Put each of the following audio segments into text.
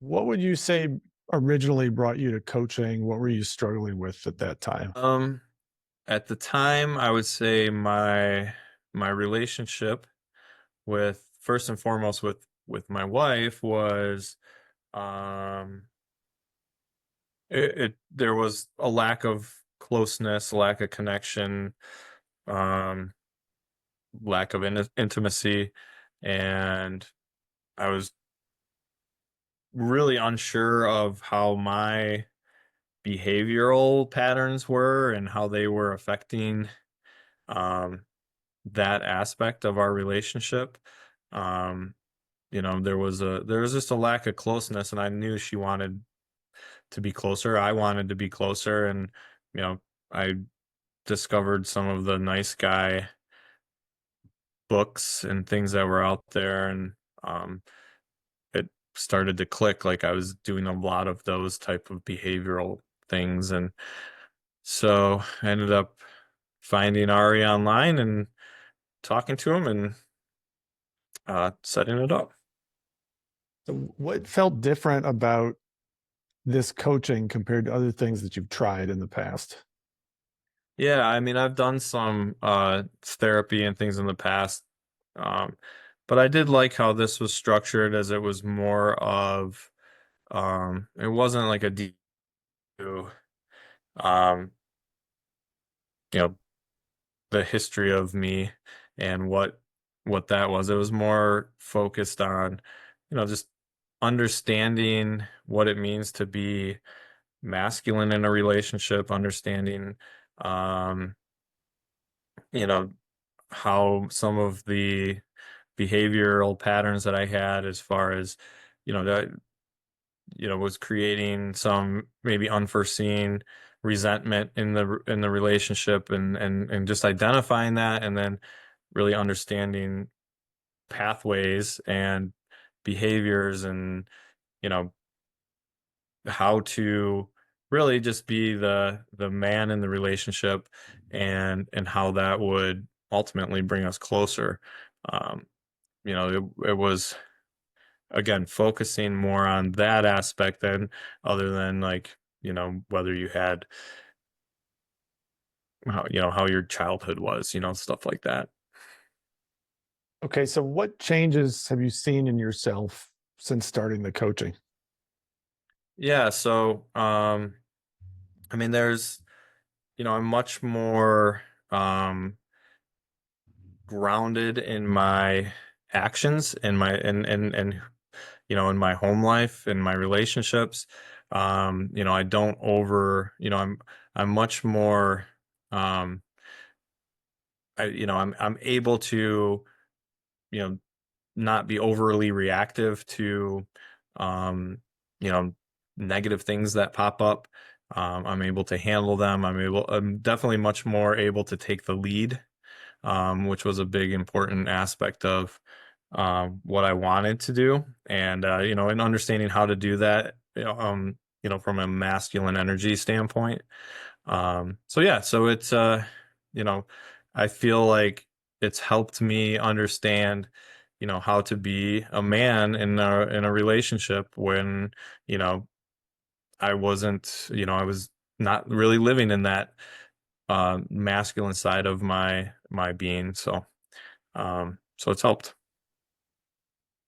What would you say originally brought you to coaching? What were you struggling with at that time? Um, at the time, I would say my relationship with first and foremost with my wife was um there was a lack of closeness, lack of connection, um, lack of intimacy, and I was really unsure of how my behavioral patterns were and how they were affecting um that aspect of our relationship. Um, there was just a lack of closeness, and I knew she wanted to be closer. I wanted to be closer, and you know, I discovered some of the nice guy books and things that were out there, and um, it started to click. Like I was doing a lot of those type of behavioral things, and so I ended up finding Ari online and talking to him and setting it up. So what felt different about this coaching compared to other things that you've tried in the past? Yeah, I mean, I've done some therapy and things in the past, um, but I did like how this was structured, as it was more of it wasn't like a deep, um, you know, the history of me and what that was. It was more focused on, just understanding what it means to be masculine in a relationship, understanding, um, you know, how some of the behavioral patterns that I had, as far as, that, was creating some maybe unforeseen resentment in the relationship, and just identifying that, and then really understanding pathways and behaviors, and you know how to really just be the man in the relationship, and how that would ultimately bring us closer. um it was, again, focusing more on that aspect than, other than, like, whether you had, how your childhood was, stuff like that. Okay, so what changes have you seen in yourself since starting the coaching? Yeah, so I mean, I'm much more grounded in my actions, and my and in my home life, in my relationships. I don't over, I'm much more, um I'm able to, you know not be overly reactive to, um you know negative things that pop up. I'm able to handle them. I'm definitely much more able to take the lead, which was a big important aspect of what I wanted to do, and and understanding how to do that, from a masculine energy standpoint. So yeah, so it's you know, I feel like it's helped me understand, how to be a man in a relationship when, you know, I was not really living in that masculine side of my being. So it's helped.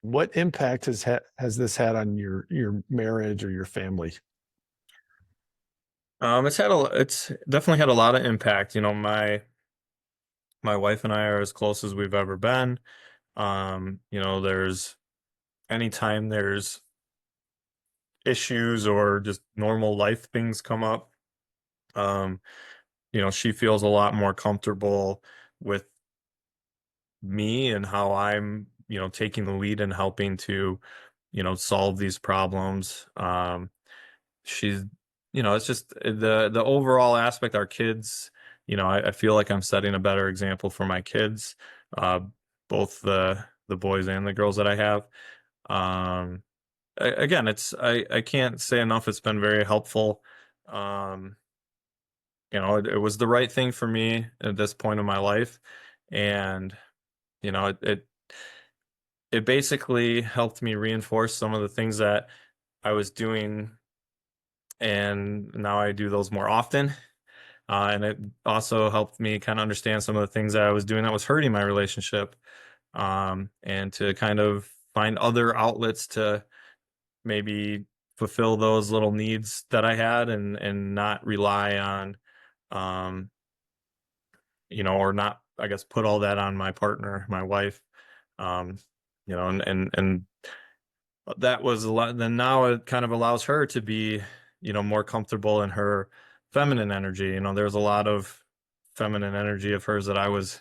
What impact has this had on your marriage or your family? It's definitely had a lot of impact. My wife and I are as close as we've ever been. There's anytime there's issues or just normal life things come up, um, she feels a lot more comfortable with me and how I'm, taking the lead and helping to, solve these problems. She's, it's just the overall aspect. Our kids, I feel like I'm setting a better example for my kids, uh, both the boys and the girls that I have. Um, Again, I can't say enough. It's been very helpful. Um, it was the right thing for me at this point in my life, and you know, it it, it basically helped me reinforce some of the things that I was doing, and now I do those more often. And it also helped me kind of understand some of the things that I was doing that was hurting my relationship, and to kind of find other outlets to maybe fulfill those little needs that I had, and not rely on, um, or not, I guess, put all that on my partner, my wife. Um, and that was a lot. Then now it kind of allows her to be, more comfortable in her feminine energy. There's a lot of feminine energy of hers that I was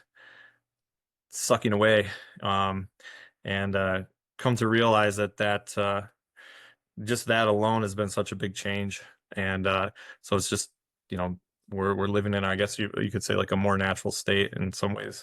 sucking away, um, and come to realize that just that alone has been such a big change. And so it's just, you know we're living in, I guess you could say, like a more natural state in some ways.